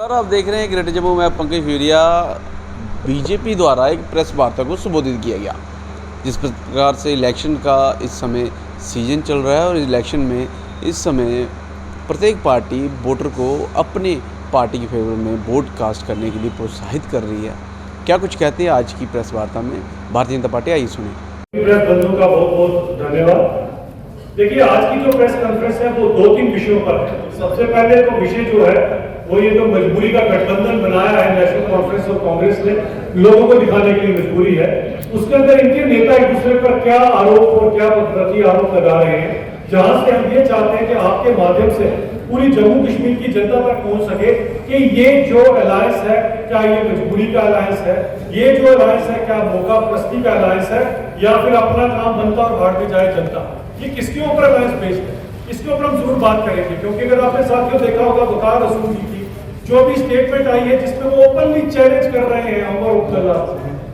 Sir आप देख रहे हैं ग्रेटर जम्मू में पंकज यूरिया बीजेपी द्वारा एक प्रेस वार्ता को संबोधित किया गया, जिस प्रकार से इलेक्शन का इस समय सीजन चल रहा है और इलेक्शन में इस समय प्रत्येक पार्टी वोटर को अपने पार्टी के फेवर में वोट कास्ट करने के लिए प्रोत्साहित कर रही है। क्या कुछ कहते हैं आज की प्रेस वार्ता में भारतीय जनता पार्टी, आइए सुने। प्रेस बंधुओं का बहुत बहुत धन्यवाद। देखिए, आज की जो प्रेस कॉन्फ्रेंस है वो 2-3 विषयों पर है। सबसे पहले तो विषय जो है वो ये जो मजबूरी का गठबंधन बनाया है नेशनल कॉन्फ्रेंस और कांग्रेस ने लोगों को दिखाने के लिए मजबूरी है, उसके अंदर इनके नेता एक दूसरे पर क्या आरोप और क्या प्रति आरोप लगा रहे हैं, जहां से हम ये चाहते हैं कि आपके माध्यम से पूरी जम्मू कश्मीर की जनता तक पहुंच सके कि ये जो अलायंस है क्या ये मजबूरी का अलायंस है, ये जो अलायंस है क्या मौका प्रस्ती का अलायंस है, या फिर अपना काम बनता और भाड़ में जाए जनता। ये किसके ऊपर अलायंस बेस्ड है, इसके ऊपर हम जरूर बात करेंगे। क्योंकि अगर आपने साथियों देखा होगा वकार रसूल जी की जो भी स्टेटमेंट आई है जिसमें वो ओपनली चैलेंज कर रहे हैं उमर अब्दुल्ला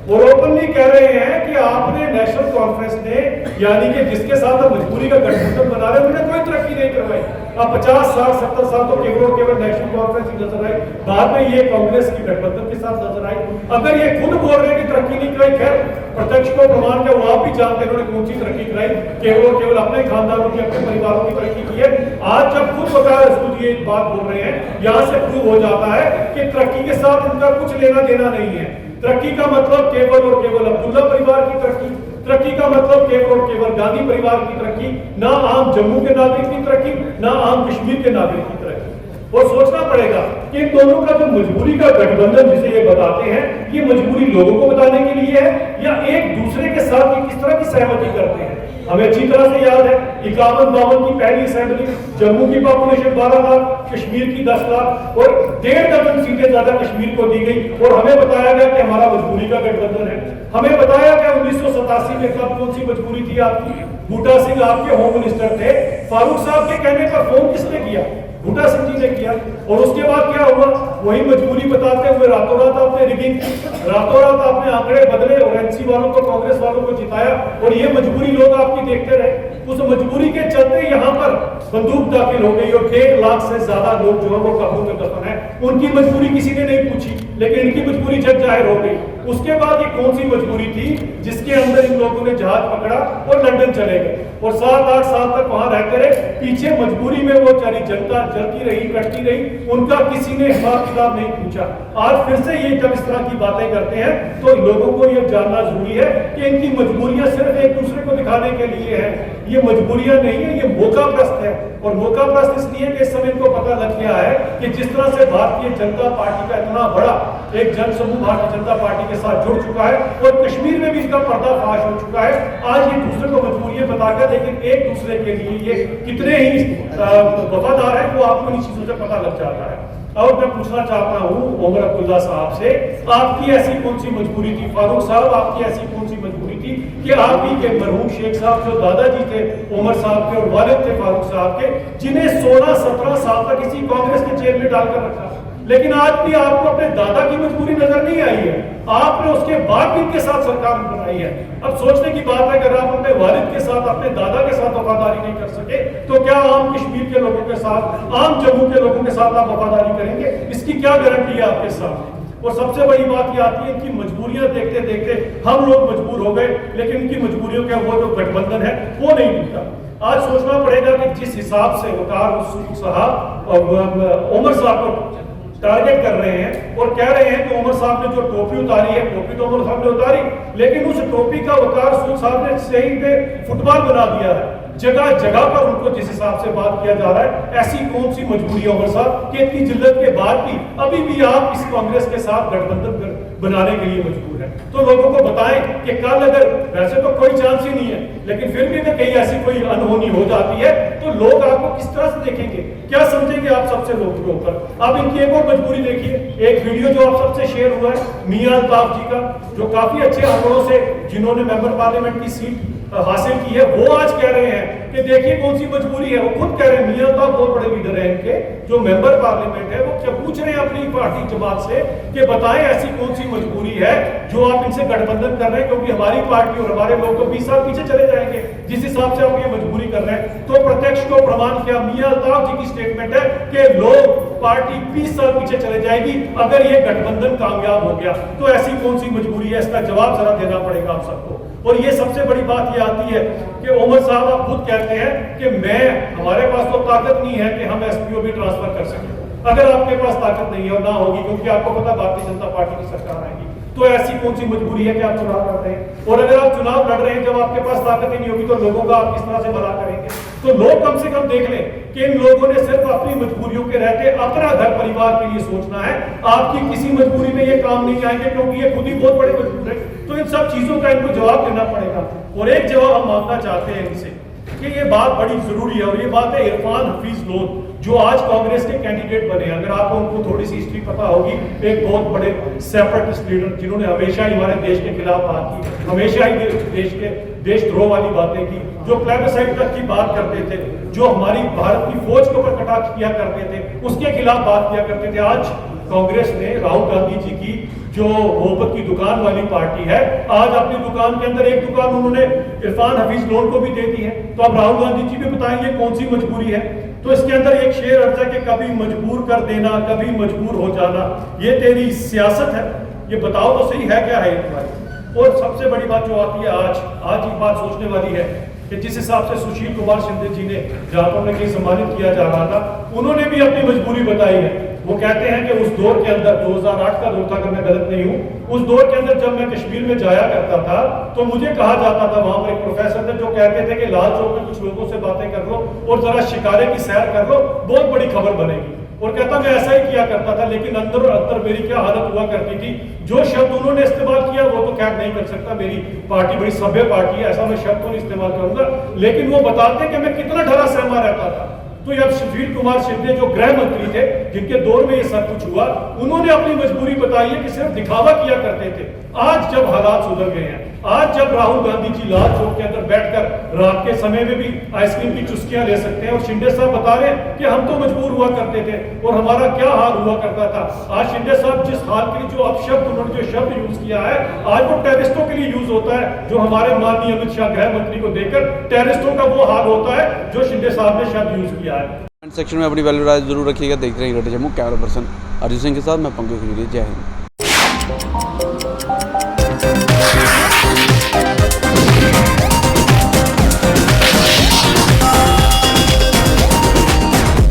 और ओपनली कह रहे हैं कि आपने नेशनल कॉन्फ्रेंस ने यानी कि जिसके साथ हम मजबूरी का गठबंधन बना रहे हैं उन्होंने कोई तरक्की नहीं करवाई। अब 50 साल 70 साल तो केवल नेशनल कॉन्फ्रेंस की नजर आई, बाद में ये कांग्रेस की गठबंधन के साथ नजर आई। अगर ये खुद बोल रहे हैं कि तरक्की नहीं कराई, खैर प्रत्यक्ष को प्रमाण के वो आप भी जानते हैं उन्होंने कौन सी तरक्की कराई, केवल अपने खानदानों की अपने परिवारों की तरक्की की है। आज जब खुद वकार रसूल ये बात बोल रहे हैं, यहाँ से प्रूव हो जाता है कि तरक्की के साथ इनका कुछ लेना देना नहीं है। तरक्की का मतलब केवल और केवल अब्दुल्ला परिवार की तरक्की, तरक्की का मतलब केवल और केवल गांधी परिवार की तरक्की, ना आम जम्मू के नागरिक की तरक्की, ना आम कश्मीर के नागरिक की तरक्की। और सोचना पड़ेगा कि इन दोनों का जो मजबूरी का गठबंधन जिसे ये बताते हैं, ये मजबूरी लोगों को बताने के लिए है या एक दूसरे के साथ ये किस तरह की सहमति करते हैं। हमें अच्छी तरह से याद है 51-52 की पहली असेंबली, जम्मू की पॉपुलेशन 12 लाख, कश्मीर की 10 लाख और 1.5 दर्जन सीटें ज्यादा कश्मीर को दी गई और हमें बताया गया कि हमारा मजबूरी का गठबंधन है। हमें बताया गया 1987 में कब कौन सी मजबूरी थी आपकी, बूटा सिंह आपके होम मिनिस्टर थे, फारूक साहब के कहने पर फोन किसने किया, बूटा सिंह जी ने किया। और उसके बाद क्या हुआ, वही मजबूरी बताते हुए रातों रात आपने रिगिंग, रातों रात आपने आंकड़े बदले और एनसी वालों को कांग्रेस वालों को जिताया और ये मजबूरी लोग आपकी देखते रहे। उस मजबूरी के चलते यहाँ पर बंदूक दाखिल हो गई और 1.5 लाख से ज्यादा लोग जो है वो काबू में दफन है। उनकी मजबूरी किसी ने नहीं पूछी, लेकिन इनकी मजबूरी जग जाहिर हो गई। उसके बाद ये कौन सी मजबूरी थी जिसके अंदर इन लोगों ने जहाज पकड़ा और लंदन चले गए और 7-8 साल तक वहां रहते रहे। पीछे मजबूरी में वो सारी जनता जलती रही, कटती रही, उनका किसी ने हिसाब किताब नहीं पूछा। आज फिर से ये जब इस तरह की बातें करते हैं तो लोगों को ये जानना जरूरी है कि इनकी मजबूरियां सिर्फ एक दूसरे को दिखाने के लिए है। ये मजबूरियां नहीं है, ये मौकाप्रस्त है। और मौकाप्रस्त इसलिए कि इस समय इनको पता लग गया है कि जिस तरह से भारतीय जनता पार्टी का इतना बड़ा एक जनसमूह भारतीय जनता पार्टी के साथ जुड़ चुका है और कश्मीर में भी इसका पर्दाफाश हो चुका है। आज ये दूसरे को मजबूरियां बताकर, लेकिन एक दूसरे के लिए ये कितने ही वफादार है वो आपको इन चीजों से पता लग जाता है। और मैं पूछना चाहता हूं उमर अब्दुल्ला साहब से, आपकी ऐसी कौन सी मजबूरी थी, फारूक साहब आपकी ऐसी कौन सी मजबूरी थी कि आप ही के मरहूम शेख साहब जो दादाजी थे उमर साहब के और वालिद थे फारूक साहब के, जिन्हें 16-17 साल तक इसी कांग्रेस के जेल में डालकर रखा, लेकिन आज भी आपको अपने दादा की मजबूरी नजर नहीं आई है। आपने उसके बाद भी इनके साथ सरकार बनाई है। अब सोचने की बात है कि अगर आप अपने वालिद के साथ, अपने दादा के साथ वफादारी नहीं कर सके तो क्या आम कश्मीर के लोगों के साथ, आम जम्मू के लोगों के साथ आप वफादारी करेंगे? इसकी क्या गारंटी है आपके साथ? और सबसे बड़ी बात ये आती है कि मजबूरियां देखते देखते हम लोग मजबूर हो गए, लेकिन इनकी मजबूरियों का वो जो गठबंधन है वो नहीं टूटा। आज सोचना पड़ेगा कि जिस हिसाब से वकार रसूल साहब और उमर साहब को टारगेट कर रहे हैं और कह रहे हैं कि उमर साहब ने जो टोपी उतारी है, टोपी तो उमर साहब ने उतारी, लेकिन उस टोपी का वकार रसूल साहब ने सही पे फुटबॉल बना दिया है। जगह जगह पर उनको जिस हिसाब से बात किया जा रहा है, ऐसी कौन सी मजबूरी है उमर साहब कि इतनी जिल्लत के बाद भी अभी भी आप इस कांग्रेस के साथ गठबंधन बनाने के लिए मजबूर है? तो लोगों को बताएं कि कल अगर, वैसे तो कोई चांस ही नहीं है, लेकिन फिर भी अगर कहीं ऐसी कोई अनहोनी हो जाती है तो लोग आपको किस तरह से देखेंगे, क्या समझेंगे आप सबसे लोगों के ऊपर। अब इनकी एक और मजबूरी देखिए, एक वीडियो जो आप सबसे शेयर हुआ है मियां अल्ताफ जी का, जो काफी अच्छे आंकड़ों से जिन्होंने मेंबर पार्लियामेंट की सीट हासिल की है, वो आज कह रहे हैं कि देखिए कौन सी मजबूरी है। वो खुद कह रहे हैं, मियां तो बहुत बड़े लीडर हैं इनके, जो मेंबर पार्लियामेंट है, वो क्या पूछ रहे हैं अपनी पार्टी जमात से कि बताएं ऐसी कौन सी मजबूरी है जो आप इनसे गठबंधन कर रहे हैं, क्योंकि हमारी पार्टी और हमारे लोग तो 20 साल पीछे चले जाएंगे जिस हिसाब से आप ये मजबूरी कर रहे हैं। तो प्रत्यक्ष को प्रमाण किया, मियां अल्ताफ जी की स्टेटमेंट है कि लोग पार्टी 20 साल पीछे चले जाएगी अगर ये गठबंधन कामयाब हो गया। तो ऐसी कौन सी मजबूरी है, इसका जवाब जरा देना पड़ेगा आप सबको। और ये सबसे बड़ी बात ये आती है कि उमर साहब आप खुद कहते हैं कि हमारे पास तो ताकत नहीं है कि हम एसपीओ भी ट्रांसफर कर सकें। अगर आपके पास ताकत नहीं है और ना होगी, क्योंकि आपको पता भारतीय जनता पार्टी की सरकार आएगी, तो ऐसी कौन सी मजबूरी है कि आप चुनाव लड़ रहे हैं। और अगर आप चुनाव लड़ रहे हैं जब आपके पास ताकत ही नहीं होगी, तो लोगों का आप किस तरह से भला करेंगे। तो लोग कम से कम देख लें कि इन लोगों ने सिर्फ अपनी मजबूरियों के रहते अपना घर परिवार के लिए सोचना है, आपकी किसी मजबूरी में ये काम नहीं आएंगे, क्योंकि ये खुद ही बहुत बड़े मजबूर है। तो इन सब चीजों का इनको जवाब देना पड़ेगा। और एक जवाब हम मांगना चाहते हैं इनसे कि ये बात बड़ी जरूरी है, और ये बात है इरफान हफीज लोन, जो आज कांग्रेस के कैंडिडेट बने। अगर आपको उनको थोड़ी सी हिस्ट्री पता होगी, एक बहुत बड़े सेपरेटिस्ट लीडर जिन्होंने हमेशा ही हमारे देश के खिलाफ बात की, हमेशा ही देशद्रोह वाली बातें की, जो प्लेबिसाइट तक की बात करते थे, जो हमारी भारत की फौज के ऊपर कटाक्ष किया करते थे, उसके खिलाफ बात किया करते थे। आज कांग्रेस ने राहुल गांधी जी की जो मोहब्बत की दुकान वाली पार्टी है, आज अपनी दुकान के अंदर एक दुकान उन्होंने इरफान हफीज लोन को भी दे दी है। तो अब राहुल गांधी जी भी बताएंगे कौन सी मजबूरी है। तो इसके अंदर एक शेर अर्ज है कि कभी मजबूर कर देना, कभी मजबूर हो जाना, ये तेरी सियासत है। ये बताओ तो सही है क्या है तुम्हारी। और सबसे बड़ी बात जो आती है आज की बात सोचने वाली है कि जिस हिसाब से सुशील कुमार शिंदे जी ने, जहां पर उन्हें सम्मानित किया जा रहा था, उन्होंने भी अपनी मजबूरी बताई है। वो कहते हैं कि उस दौर के अंदर, 2008 का दौर था अगर मैं गलत नहीं हूं, उस दौर के अंदर जब मैं कश्मीर में जाया करता था तो मुझे कहा जाता था, वहां पर एक प्रोफेसर थे जो कहते थे कि लाल चौक में कुछ लोगों से बातें कर लो और जरा शिकारे की सैर कर लो, बहुत बड़ी खबर बनेगी। और कहता मैं ऐसा ही किया करता था, लेकिन अंदर और अंदर मेरी क्या हालत हुआ करती थी। जो शब्द उन्होंने इस्तेमाल किया वो तो खैर नहीं कर सकता, मेरी पार्टी बड़ी सभ्य पार्टी है, ऐसा मैं शब्द तो नहीं इस्तेमाल करूंगा, लेकिन वो बताते कि मैं कितना डरा सहमा रहता था। तो अब सुशील कुमार शिंदे जो गृह मंत्री थे, जिनके दौर में ये सब कुछ हुआ, उन्होंने अपनी मजबूरी बताई है कि सिर्फ दिखावा किया करते थे। आज जब हालात सुधर गए हैं, आज जब राहुल गांधी जी लाल चौक के अंदर बैठकर रात के समय में भी आइसक्रीम की चुस्कियां ले सकते हैं, और शिंदे साहब बता रहे हैं कि हम तो मजबूर हुआ करते थे और हमारा क्या हाल हुआ करता था। आज शिंदे साहब जिस हाल के लिए जो अपशब्द उन्होंने जो शब्द यूज किया है, आज वो टेररिस्टों के लिए यूज होता है, जो हमारे माननीय अमित शाह गृह मंत्री को देखकर टेररिस्टों का वो हाल होता है जो शिंदे साहब ने शब्द यूज किया है। कमेंट सेक्शन में अपनी वैल्यू राय जरूर रखिएगा। देखते रहिए जम्मू। कैमरा पर्सन अर्जुन सिंह के साथ मैं पंकज खजूरिया। जय हिंद।